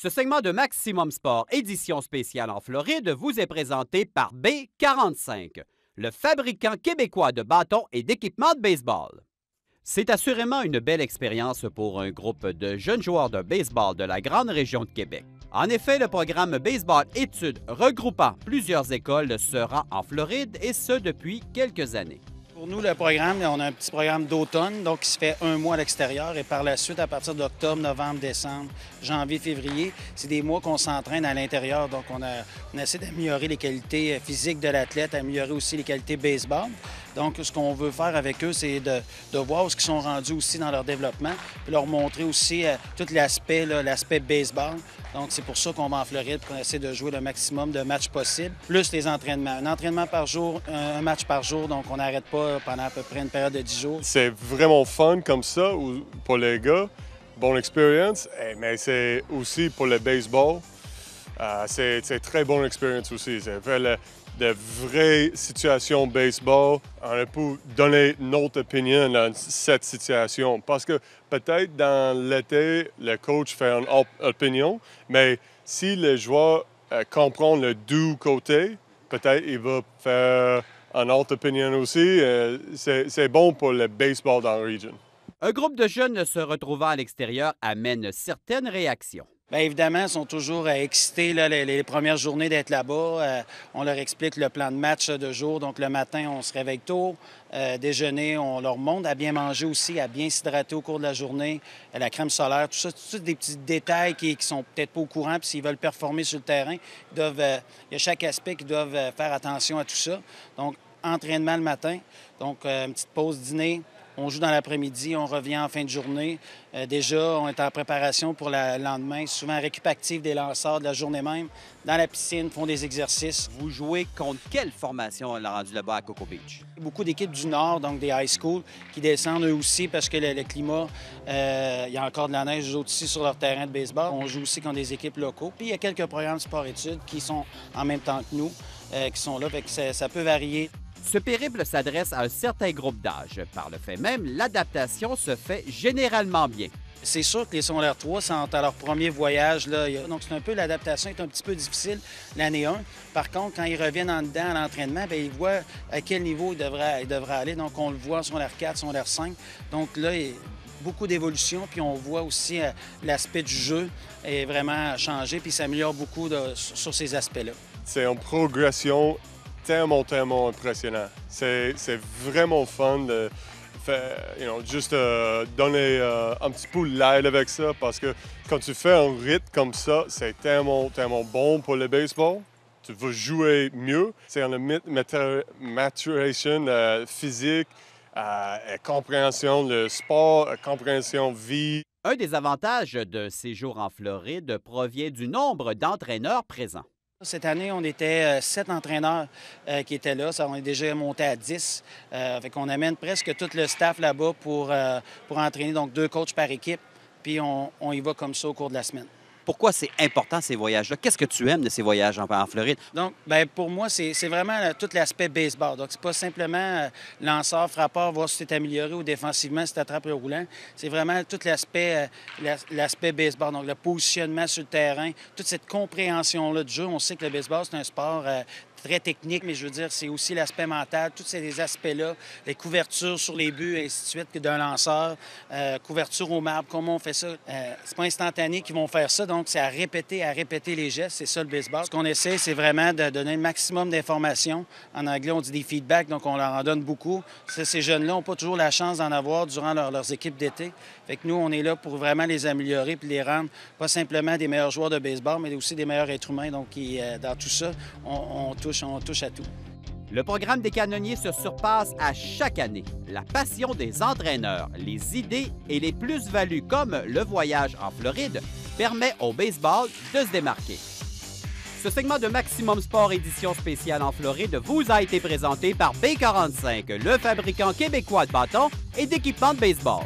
Ce segment de Maximum Sport, édition spéciale en Floride, vous est présenté par B45, le fabricant québécois de bâtons et d'équipements de baseball. C'est assurément une belle expérience pour un groupe de jeunes joueurs de baseball de la grande région de Québec. En effet, le programme Baseball Études regroupant plusieurs écoles se rend en Floride et ce depuis quelques années. Pour nous, le programme, on a un petit programme d'automne, donc qui se fait un mois à l'extérieur. Et par la suite, à partir d'octobre, novembre, décembre, janvier, février, c'est des mois qu'on s'entraîne à l'intérieur. Donc, on essaie d'améliorer les qualités physiques de l'athlète, améliorer aussi les qualités baseball. Donc, ce qu'on veut faire avec eux, c'est de voir où ils sont rendus aussi dans leur développement, puis leur montrer aussi tout l'aspect baseball. Donc, c'est pour ça qu'on va en Floride pour essayer de jouer le maximum de matchs possibles, plus les entraînements. Un entraînement par jour, un match par jour, donc on n'arrête pas pendant à peu près une période de 10 jours. C'est vraiment fun comme ça pour les gars. Bonne expérience, mais c'est aussi pour le baseball. C'est très bonne expérience aussi. C'est de vraies situations baseball. On peut donner notre opinion dans cette situation. Parce que peut-être dans l'été, le coach fait une opinion, mais si le joueur comprend le deux côtés, peut-être il va faire une autre opinion aussi. C'est bon pour le baseball dans la région. Un groupe de jeunes se retrouvant à l'extérieur amène certaines réactions. Bien évidemment, ils sont toujours excités les premières journées d'être là-bas. On leur explique le plan de match de jour. Donc, le matin, on se réveille tôt. Déjeuner, on leur montre à bien manger aussi, à bien s'hydrater au cours de la journée, la crème solaire, tout ça, des petits détails qui sont peut-être pas au courant. Puis s'ils veulent performer sur le terrain, il y a chaque aspect qu'ils doivent faire attention à tout ça. Donc, entraînement le matin. Donc, une petite pause dîner. On joue dans l'après-midi, on revient en fin de journée. Déjà, on est en préparation pour le lendemain. Souvent, récup active des lanceurs de la journée même. Dans la piscine, font des exercices. Vous jouez contre quelle formation elle a rendu là-bas à Coco Beach? Beaucoup d'équipes du Nord, donc des high school, qui descendent eux aussi parce que le climat, il y a encore de la neige, eux autres ici sur leur terrain de baseball. On joue aussi contre des équipes locaux. Puis il y a quelques programmes sport-études qui sont en même temps que nous, qui sont là. Fait que ça peut varier. Ce périple s'adresse à un certain groupe d'âge. Par le fait même, l'adaptation se fait généralement bien. C'est sûr que les secondaires 3 sont à leur premier voyage. Là. Donc, c'est un peu l'adaptation est un petit peu difficile l'année 1. Par contre, quand ils reviennent en dedans à l'entraînement, bien, ils voient à quel niveau ils devraient aller. Donc, on le voit en secondaire 4, secondaire 5. Donc là, il y a beaucoup d'évolution. Puis on voit aussi l'aspect du jeu est vraiment changé puis s'améliore beaucoup sur ces aspects-là. C'est une progression tellement impressionnant. C'est vraiment fun de faire, juste donner un petit peu l'aide avec ça parce que quand tu fais un rythme comme ça, c'est tellement bon pour le baseball. Tu vas jouer mieux. C'est une maturation physique, compréhension de sport, compréhension vie. Un des avantages de séjour en Floride provient du nombre d'entraîneurs présents. Cette année, on était 7 entraîneurs qui étaient là. On est déjà monté à 10. Fait qu'on amène presque tout le staff là-bas pour entraîner, donc 2 coachs par équipe. Puis on y va comme ça au cours de la semaine. Pourquoi c'est important ces voyages-là? Qu'est-ce que tu aimes de ces voyages en Floride? Donc, bien, pour moi, c'est vraiment tout l'aspect baseball. Donc, c'est pas simplement lanceur, frappeur, voir si tu es amélioré ou défensivement si tu attrapes le roulant. C'est vraiment tout l'aspect baseball. Donc, le positionnement sur le terrain, toute cette compréhension-là du jeu. On sait que le baseball, c'est un sport très technique, mais je veux dire, c'est aussi l'aspect mental, tous ces aspects-là, les couvertures sur les buts, et ainsi de suite, d'un lanceur, couverture au marbre, comment on fait ça. C'est pas instantané qu'ils vont faire ça, donc c'est à répéter les gestes, c'est ça le baseball. Ce qu'on essaie, c'est vraiment de donner le maximum d'informations. En anglais, on dit des feedbacks, donc on leur en donne beaucoup. Ces jeunes-là n'ont pas toujours la chance d'en avoir durant leurs équipes d'été. Fait que nous, on est là pour vraiment les améliorer puis les rendre pas simplement des meilleurs joueurs de baseball, mais aussi des meilleurs êtres humains. Donc, dans tout ça, on touche à tout. Le programme des canonniers se surpasse à chaque année. La passion des entraîneurs, les idées et les plus-values comme le voyage en Floride permet au baseball de se démarquer. Ce segment de Maximum Sport édition spéciale en Floride vous a été présenté par B45, le fabricant québécois de bâtons et d'équipements de baseball.